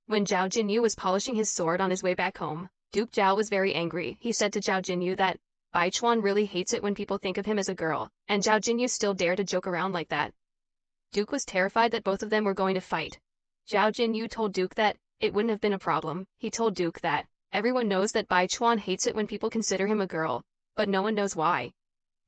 When Zhao Jinyu was polishing his sword on his way back home, Duke Zhao was very angry. He said to Zhao Jinyu that Bai Chuan really hates it when people think of him as a girl, and Zhao Jinyu still dared to joke around like that. Duke was terrified that both of them were going to fight. Zhao Jinyu told Duke that it wouldn't have been a problem. He told Duke that everyone knows that Bai Chuan hates it when people consider him a girl, but no one knows why.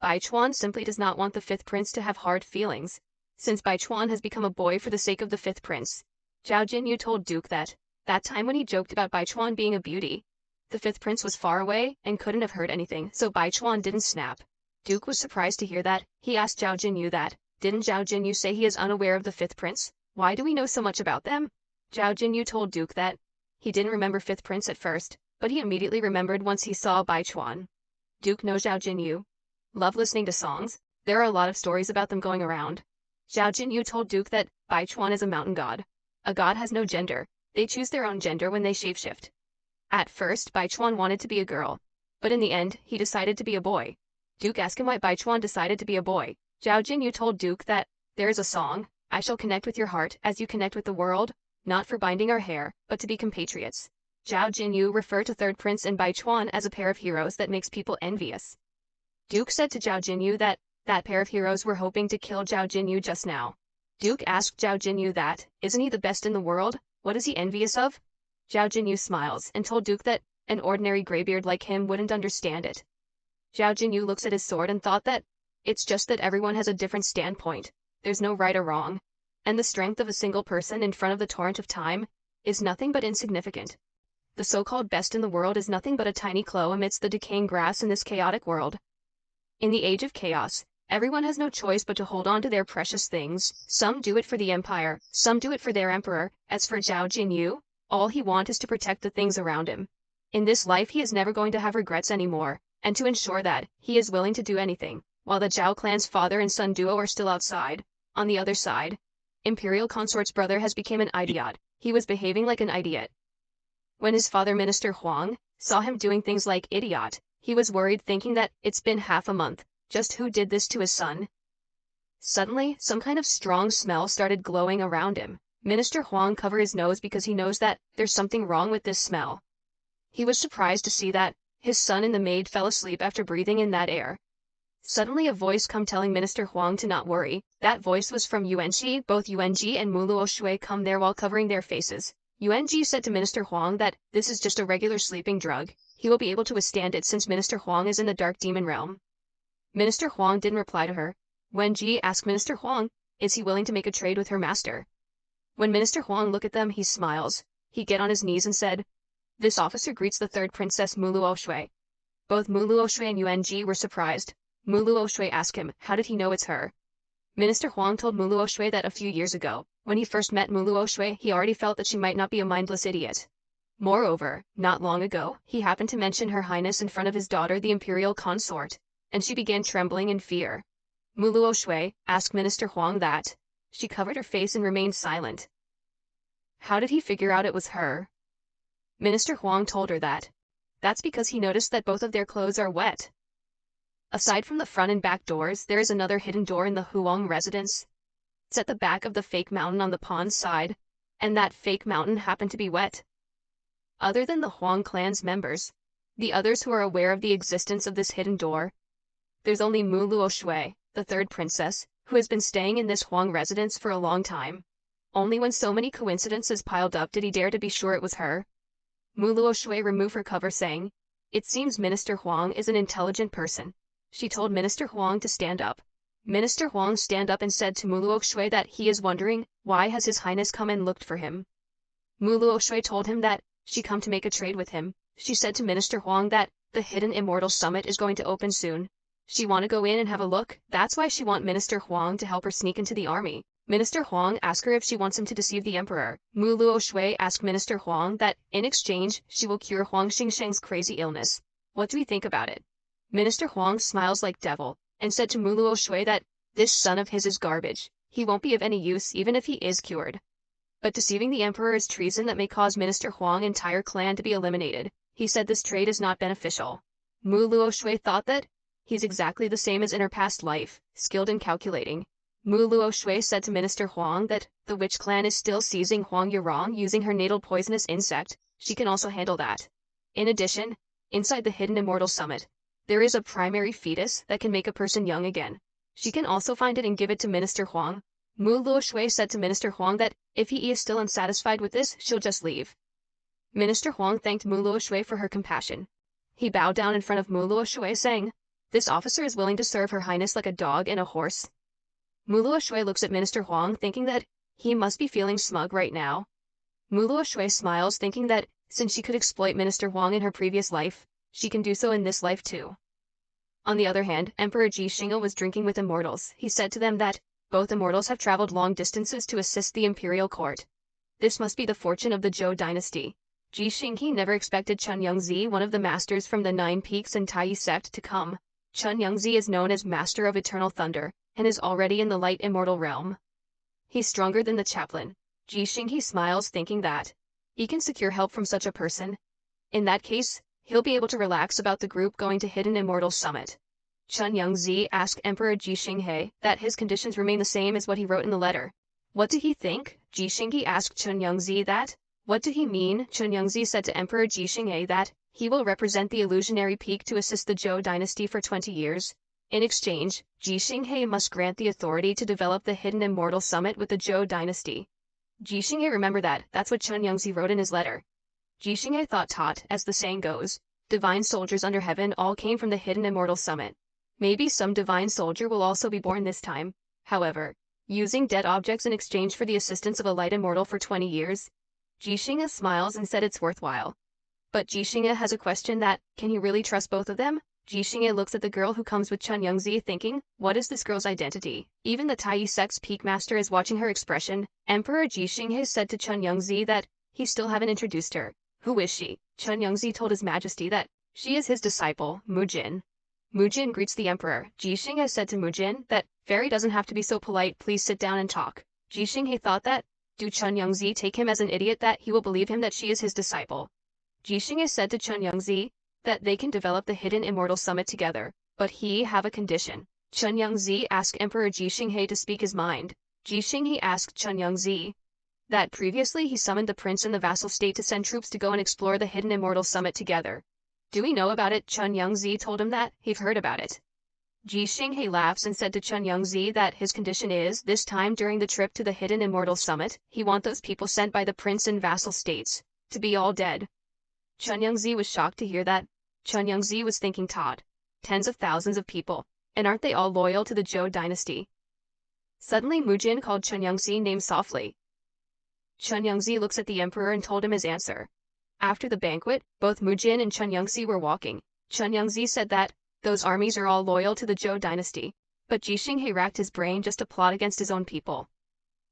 Bai Chuan simply does not want the fifth prince to have hard feelings, since Bai Chuan has become a boy for the sake of the fifth prince. Zhao Jinyu told Duke that time when he joked about Bai Chuan being a beauty, the fifth prince was far away and couldn't have heard anything, so Bai Chuan didn't snap. Duke was surprised to hear that. He asked Zhao Jinyu that, didn't Zhao Jinyu say he is unaware of the fifth prince? Why do we know so much about them? Zhao Jinyu told Duke that he didn't remember fifth prince at first, but he immediately remembered once he saw Bai Chuan. Duke knows Zhao Jinyu. Love listening to songs. There are a lot of stories about them going around. Zhao Jinyu told Duke that Bai Chuan is a mountain god. A god has no gender. They choose their own gender when they shapeshift. At first, Bai Chuan wanted to be a girl, but in the end, he decided to be a boy. Duke asked him why Bai Chuan decided to be a boy. Zhao Jinyu told Duke that there is a song, I shall connect with your heart as you connect with the world, not for binding our hair, but to be compatriots. Zhao Jinyu referred to Third Prince and Bai Chuan as a pair of heroes that makes people envious. Duke said to Zhao Jinyu that pair of heroes were hoping to kill Zhao Jinyu just now. Duke asked Zhao Jinyu that, isn't he the best in the world? What is he envious of? Zhao Jinyu smiles and told Duke that an ordinary graybeard like him wouldn't understand it. Zhao Jinyu looks at his sword and thought that it's just that everyone has a different standpoint. There's no right or wrong. And the strength of a single person in front of the torrent of time is nothing but insignificant. The so-called best in the world is nothing but a tiny claw amidst the decaying grass in this chaotic world. In the age of chaos, everyone has no choice but to hold on to their precious things. Some do it for the empire, some do it for their emperor. As for Zhao Jinyu, all he wants is to protect the things around him. In this life he is never going to have regrets anymore, and to ensure that, he is willing to do anything. While the Zhao clan's father and son duo are still outside, on the other side, Imperial Consort's brother has become an idiot. He was behaving like an idiot. When his father, Minister Huang, saw him doing things like idiot, he was worried, thinking that it's been half a month. Just who did this to his son? Suddenly, some kind of strong smell started glowing around him. Minister Huang covered his nose because he knows that there's something wrong with this smell. He was surprised to see that his son and the maid fell asleep after breathing in that air. Suddenly a voice come telling Minister Huang to not worry. That voice was from Yuanji. Both Yuanji and Muluo Shui come there while covering their faces. Yuanji said to Minister Huang that this is just a regular sleeping drug. He will be able to withstand it since Minister Huang is in the Dark Demon Realm. Minister Huang didn't reply to her. Wenji asked Minister Huang, is he willing to make a trade with her master? When Minister Huang looked at them, he smiles. He get on his knees and said, this officer greets the third princess Muluo Shui. Both Muluo Shui and Yuanji were surprised. Muluo Shui asked him, how did he know it's her? Minister Huang told Muluo Shui that a few years ago, when he first met Muluo Shui, he already felt that she might not be a mindless idiot. Moreover, not long ago, he happened to mention Her Highness in front of his daughter, the Imperial Consort, and she began trembling in fear. Muluo Shui asked Minister Huang that. She covered her face and remained silent. How did he figure out it was her? Minister Huang told her that. That's because he noticed that both of their clothes are wet. Aside from the front and back doors, there is another hidden door in the Huang residence. It's at the back of the fake mountain on the pond's side, and that fake mountain happened to be wet. Other than the Huang clan's members, the others who are aware of the existence of this hidden door, there's only Muluo Shui, the third princess, who has been staying in this Huang residence for a long time. Only when so many coincidences piled up did he dare to be sure it was her. Muluo Shui removed her cover, saying, it seems Minister Huang is an intelligent person. She told Minister Huang to stand up. Minister Huang stand up and said to Muluo Shui that he is wondering why has His Highness come and looked for him. Muluo Shui told him that she come to make a trade with him. She said to Minister Huang that the Hidden Immortal Summit is going to open soon. She want to go in and have a look. That's why she want Minister Huang to help her sneak into the army. Minister Huang asked her if she wants him to deceive the emperor. Muluo Shui asked Minister Huang that in exchange she will cure Huang Xingsheng's crazy illness. What do we think about it? Minister Huang smiles like devil, and said to Muluo Shui that this son of his is garbage. He won't be of any use even if he is cured. But deceiving the emperor is treason that may cause Minister Huang's entire clan to be eliminated. He said this trade is not beneficial. Muluo Shui thought that he's exactly the same as in her past life, skilled in calculating. Mu Luo Shui said to Minister Huang that the witch clan is still seizing Huang Yurong using her natal poisonous insect. She can also handle that. In addition, inside the Hidden Immortal Summit, there is a primary fetus that can make a person young again. She can also find it and give it to Minister Huang. Mu Luo Shui said to Minister Huang that if he is still unsatisfied with this, she'll just leave. Minister Huang thanked Mu Luo Shui for her compassion. He bowed down in front of Mu Luo Shui, saying, "This officer is willing to serve Her Highness like a dog and a horse." Mu Luo Shui looks at Minister Huang, thinking that he must be feeling smug right now. Mu Luo Shui smiles, thinking that since she could exploit Minister Huang in her previous life, she can do so in this life too. On the other hand, Emperor Ji Xinghe was drinking with immortals. He said to them that both immortals have traveled long distances to assist the imperial court. This must be the fortune of the Zhou dynasty. Ji Xinghe never expected Chen Yongzi, one of the masters from the Nine Peaks and Tai sect, to come. Chen Yongzi is known as Master of Eternal Thunder, and is already in the light immortal realm. He's stronger than the chaplain. Ji Xinghe smiles, thinking that he can secure help from such a person. In that case, he'll be able to relax about the group going to Hidden Immortal Summit. Chen Yongzi asked Emperor Ji Xinghe that his conditions remain the same as what he wrote in the letter. What did he think? Ji Xinghe asked Chen Yongzi that. What did he mean? Chen Yongzi said to Emperor Ji Xinghe that he will represent the illusionary peak to assist the Zhou dynasty for 20 years. In exchange, Ji Xinghe must grant the authority to develop the Hidden Immortal Summit with the Zhou dynasty. Ji Xinghe remembered that's what Chen Yongzi wrote in his letter. Ji Xinghe thought, as the saying goes, divine soldiers under heaven all came from the Hidden Immortal Summit. Maybe some divine soldier will also be born this time. However, using dead objects in exchange for the assistance of a light immortal for 20 years? Ji Xinghe smiles and said it's worthwhile. But Ji Xinghe has a question that, can you really trust both of them? Ji Xinghe looks at the girl who comes with Chen Yongzi, thinking, what is this girl's identity? Even the Tai sect's peak master is watching her expression. Emperor Ji Xinghe said to Chen Yongzi that he still haven't introduced her. Who is she? Chen Yongzi told His Majesty that she is his disciple, Mu Jin. Mu Jin greets the emperor. Ji Xinghe said to Mu Jin that fairy doesn't have to be so polite, please sit down and talk. Ji Xinghe thought that, do Chen Yongzi take him as an idiot that he will believe him that she is his disciple? Ji Xinghe said to Chen Yongzi that they can develop the Hidden Immortal Summit together, but he have a condition. Chen Yongzi asked Emperor Ji Xinghe to speak his mind. Ji Xinghe asked Chen Yongzi that previously he summoned the prince and the vassal state to send troops to go and explore the Hidden Immortal Summit together. Do we know about it? Chen Yongzi told him that he've heard about it. Ji Xinghe laughs and said to Chen Yongzi that his condition is, this time during the trip to the Hidden Immortal Summit, he want those people sent by the prince and vassal states to be all dead. Chen Yongzi was shocked to hear that. Chen Yongzi was thinking, Todd, tens of thousands of people, and aren't they all loyal to the Zhou dynasty? Suddenly Mu Jin called Chen Yongzi name softly. Chen Yongzi looks at the emperor and told him his answer. After the banquet, both Mu Jin and Chen Yongzi were walking. Chen Yongzi said that those armies are all loyal to the Zhou dynasty, but Ji Xinghe racked his brain just to plot against his own people.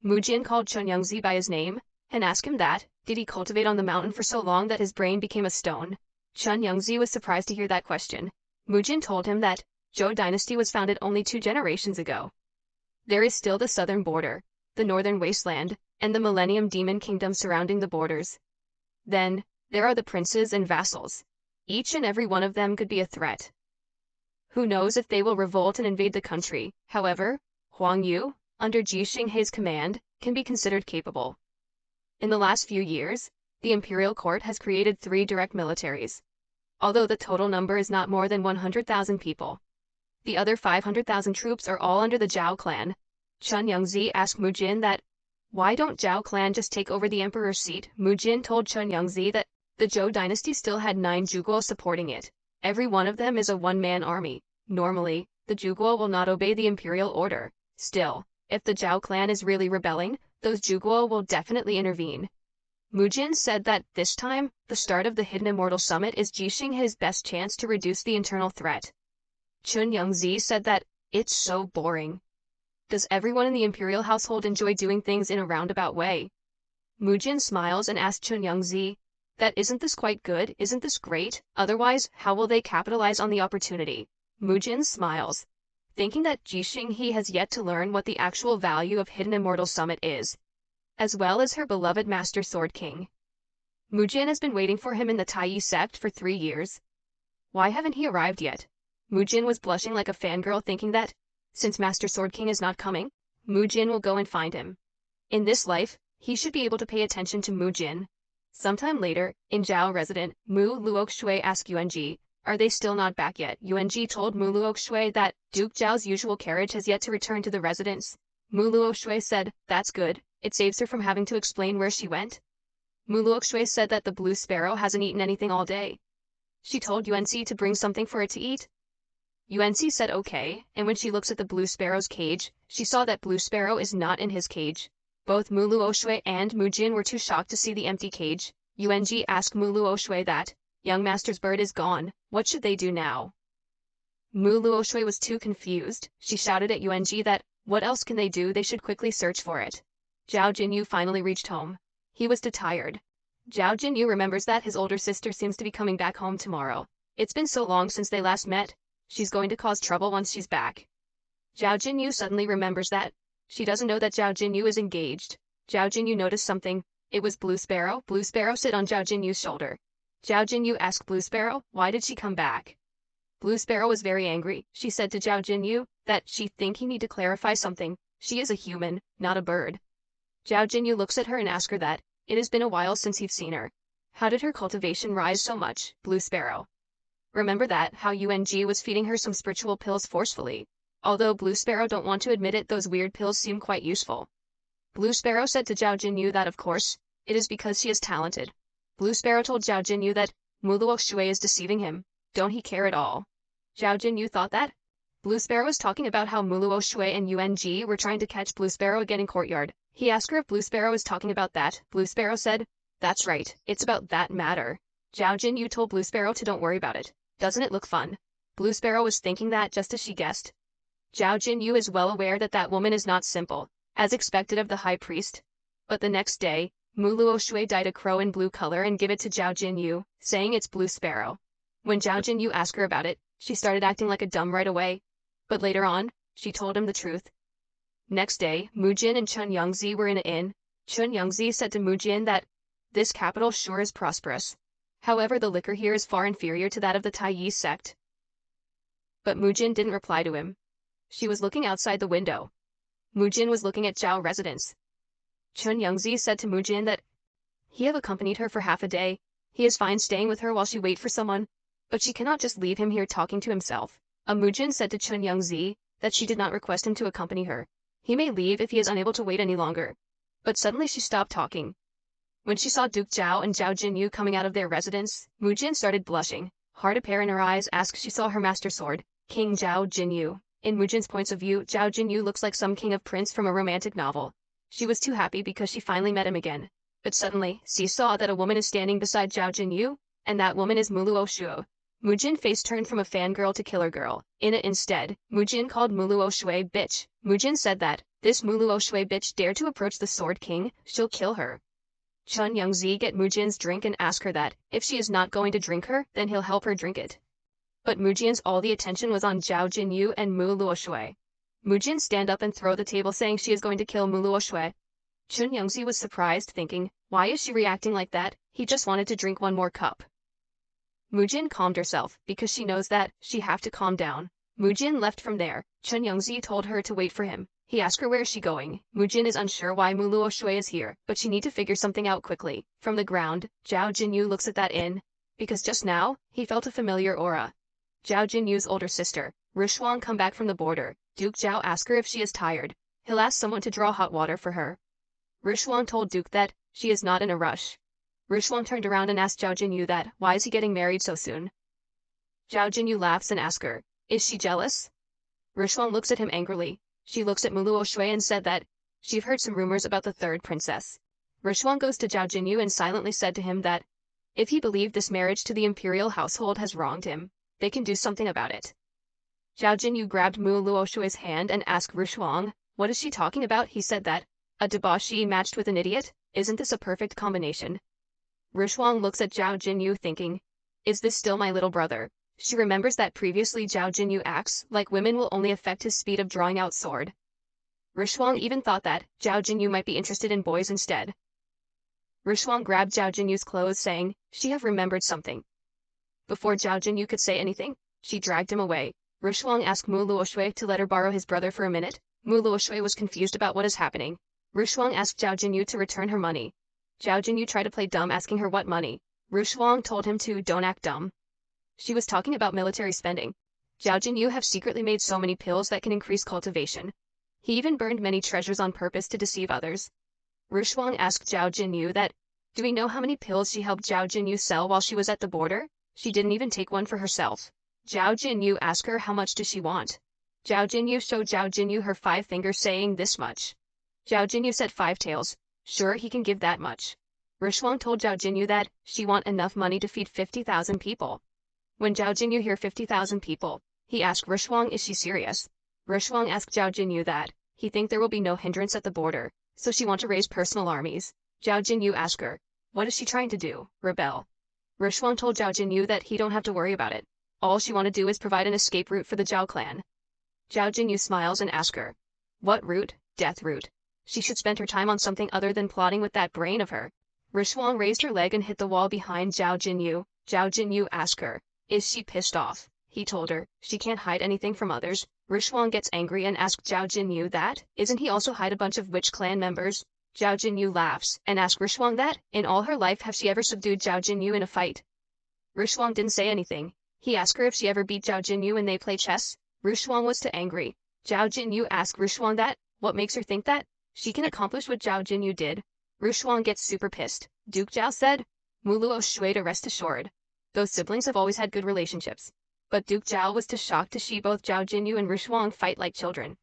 Mu Jin called Chen Yongzi by his name and asked him that, did he cultivate on the mountain for so long that his brain became a stone? Chen Yongzi was surprised to hear that question. Mu Jin told him that Zhou dynasty was founded only 2 generations ago. There is still the southern border, the northern wasteland, and the Millennium Demon Kingdom surrounding the borders. Then, there are the princes and vassals. Each and every one of them could be a threat. Who knows if they will revolt and invade the country? However, Huang Yu, under Ji Xinghe's command, can be considered capable. In the last few years, the imperial court has created 3 direct militaries. Although the total number is not more than 100,000 people. The other 500,000 troops are all under the Zhao clan. Chen Yongzi asked Mu Jin that, why don't Zhao clan just take over the emperor's seat? Mu Jin told Chen Yongzi that the Zhou dynasty still had 9 Zhuguo supporting it. Every one of them is a one-man army. Normally, the Zhuguo will not obey the imperial order. Still, if the Zhao clan is really rebelling, those Zhuguo will definitely intervene. Mu Jin said that this time, the start of the Hidden Immortal Summit is Ji Xinghe's best chance to reduce the internal threat. Chen Yongzi said that it's so boring. Does everyone in the imperial household enjoy doing things in a roundabout way? Mu Jin smiles and asked Chen Yongzi that isn't this quite good, isn't this great? Otherwise, how will they capitalize on the opportunity? Mu Jin smiles, thinking that Ji Xinghe has yet to learn what the actual value of Hidden Immortal Summit is, as well as her beloved Master Sword King. Mu Jin has been waiting for him in the Tai sect for 3 years. Why haven't he arrived yet? Mu Jin was blushing like a fangirl, thinking that, since Master Sword King is not coming, Mu Jin will go and find him. In this life, he should be able to pay attention to Mu Jin. Sometime later, in Zhao resident, Mu Luoxue asked Yuanji, are they still not back yet? Yuanji told Mu Luoxue that Duke Zhao's usual carriage has yet to return to the residence. Mu Luoxue said, that's good, it saves her from having to explain where she went. Mu Luoxue said that the blue sparrow hasn't eaten anything all day. She told Yuanzi to bring something for it to eat. Yuanzi said okay, and when she looks at the blue sparrow's cage, she saw that blue sparrow is not in his cage. Both Mu Luoxue and Mu Jin were too shocked to see the empty cage. Yuanji asked Mu Luoxue that, young master's bird is gone, what should they do now? Mu Luoxue was too confused. She shouted at Yuanji that, what else can they do? They should quickly search for it. Zhao Jinyu finally reached home. He was too tired. Zhao Jinyu remembers that his older sister seems to be coming back home tomorrow. It's been so long since they last met. She's going to cause trouble once she's back. Zhao Jinyu suddenly remembers that. She doesn't know that Zhao Jinyu is engaged. Zhao Jinyu noticed something. It was Blue Sparrow. Blue Sparrow sit on Zhao Jinyu's shoulder. Zhao Jinyu asked Blue Sparrow, why did she come back? Blue Sparrow was very angry. She said to Zhao Jinyu that she think he need to clarify something. She is a human, not a bird. Zhao Jinyu looks at her and asks her that, it has been a while since you've seen her. How did her cultivation rise so much, Blue Sparrow? Remember that, how UNG was feeding her some spiritual pills forcefully. Although Blue Sparrow don't want to admit it, those weird pills seem quite useful. Blue Sparrow said to Zhao Jinyu that of course, it is because she is talented. Blue Sparrow told Zhao Jinyu that Mu Luoxue is deceiving him. Don't he care at all? Zhao Jinyu thought that. Blue Sparrow was talking about how Mu Luoxue and UNG were trying to catch Blue Sparrow again in courtyard. He asked her if Blue Sparrow was talking about that. Blue Sparrow said, that's right, it's about that matter. Zhao Jinyu told Blue Sparrow to don't worry about it. Doesn't it look fun? Blue Sparrow was thinking that just as she guessed. Zhao Jinyu is well aware that that woman is not simple, as expected of the high priest. But the next day, Mu Luoxue dyed a crow in blue color and gave it to Zhao Jinyu, saying it's Blue Sparrow. When Zhao Jinyu asked her about it, she started acting like a dumb right away. But later on, she told him the truth. Next day, Mu Jin and Chun Yongzi were in an inn. Chun Yongzi said to Mu Jin that, this capital sure is prosperous. However, the liquor here is far inferior to that of the Taiyi sect. But Mu Jin didn't reply to him. She was looking outside the window. Mu Jin was looking at Zhao residence. Chun Yongzi said to Mu Jin that he have accompanied her for half a day. He is fine staying with her while she wait for someone, but she cannot just leave him here talking to himself. Mu Jin said to Chun Yongzi that she did not request him to accompany her. He may leave if he is unable to wait any longer. But suddenly she stopped talking. When she saw Duke Zhao and Zhao Jinyu coming out of their residence, Mu Jin started blushing. Hard appear in her eyes asked she saw her master sword, King Zhao Jinyu. In Mu Jin's points of view, Zhao Jinyu looks like some king of prince from a romantic novel. She was too happy because she finally met him again. But suddenly, she saw that a woman is standing beside Zhao Jinyu, and that woman is Mu Luoxue. Mu Jin face turned from a fangirl to killer girl. In it instead, Mu Jin called Mu Luoxue bitch. Mu Jin said that, this Mu Luoxue bitch dare to approach the Sword King, she'll kill her. Chun Yongzi get Mu Jin's drink and ask her that, if she is not going to drink her, then he'll help her drink it. But Mu Jin's all the attention was on Zhao Jinyu and Mu Luoxue. Mu Jin stand up and throw the table saying she is going to kill Mu Luoxue. Chun Yongzi was surprised thinking, why is she reacting like that? He just wanted to drink one more cup. Mu Jin calmed herself, because she knows that, she have to calm down. Mu Jin left from there. Chun Yongzi told her to wait for him. He asked her where is she going. Mu Jin is unsure why Mu Luoxue is here, but she need to figure something out quickly. From the ground, Zhao Jinyu looks at that inn, because just now, he felt a familiar aura. Zhao Jinyu's older sister, Rishuang come back from the border. Duke Zhao asked her if she is tired. He'll ask someone to draw hot water for her. Rishuang told Duke that, she is not in a rush. Rishuang turned around and asked Zhao Jinyu that, why is he getting married so soon? Zhao Jinyu laughs and asks her, is she jealous? Rishuang looks at him angrily. She looks at Mu Luoxue and said that, she've heard some rumors about the third princess. Rishuang goes to Zhao Jinyu and silently said to him that, if he believed this marriage to the imperial household has wronged him, they can do something about it. Zhao Jinyu grabbed Mu Luoxue's hand and asked Rishuang, what is she talking about? He said that, a debauchee matched with an idiot? Isn't this a perfect combination? Rishuang looks at Zhao Jinyu thinking, is this still my little brother? She remembers that previously Zhao Jinyu acts like women will only affect his speed of drawing out sword. Rishuang even thought that Zhao Jinyu might be interested in boys instead. Rishuang grabbed Zhao Jinyu's clothes saying, she have remembered something. Before Zhao Jinyu could say anything, she dragged him away. Rishuang asked Mu Luoxue to let her borrow his brother for a minute. Luo Shui was confused about what is happening. Rushuang asked Zhao Jinyu to return her money. Zhao Jinyu tried to play dumb asking her what money. Rushuang told him to don't act dumb. She was talking about military spending. Zhao Jinyu have secretly made so many pills that can increase cultivation. He even burned many treasures on purpose to deceive others. Rushuang asked Zhao Jinyu that, do we know how many pills she helped Zhao Jinyu sell while she was at the border? She didn't even take one for herself. Zhao Jinyu asked her how much does she want. Zhao Jinyu showed Zhao Jinyu her 5 fingers saying this much. Zhao Jinyu said 5 taels. Sure, he can give that much. Rushuang told Zhao Jinyu that she want enough money to feed 50,000 people. When Zhao Jinyu hear 50,000 people, he asked Rushuang is she serious? Rushuang asked Zhao Jinyu that he think there will be no hindrance at the border, so she want to raise personal armies. Zhao Jinyu asked her, what is she trying to do, rebel? Rushuang told Zhao Jinyu that he don't have to worry about it. All she want to do is provide an escape route for the Zhao clan. Zhao Jinyu smiles and asks her, what route? Death route. She should spend her time on something other than plotting with that brain of her. Rushuang raised her leg and hit the wall behind Zhao Jinyu. Zhao Jinyu asked her, is she pissed off? He told her, she can't hide anything from others. Rushuang gets angry and asks Zhao Jinyu that, isn't he also hide a bunch of witch clan members? Zhao Jinyu laughs and asks Rushuang that, in all her life have she ever subdued Zhao Jinyu in a fight? Rushuang didn't say anything. He asked her if she ever beat Zhao Jinyu when they play chess. Rushuang was too angry. Zhao Jinyu asked Rushuang that, what makes her think that she can accomplish what Zhao Jinyu did? Rushuang gets super pissed. Duke Zhao said, Luo Shui to rest assured. Those siblings have always had good relationships. But Duke Zhao was too shocked to see both Zhao Jinyu and Rushuang fight like children.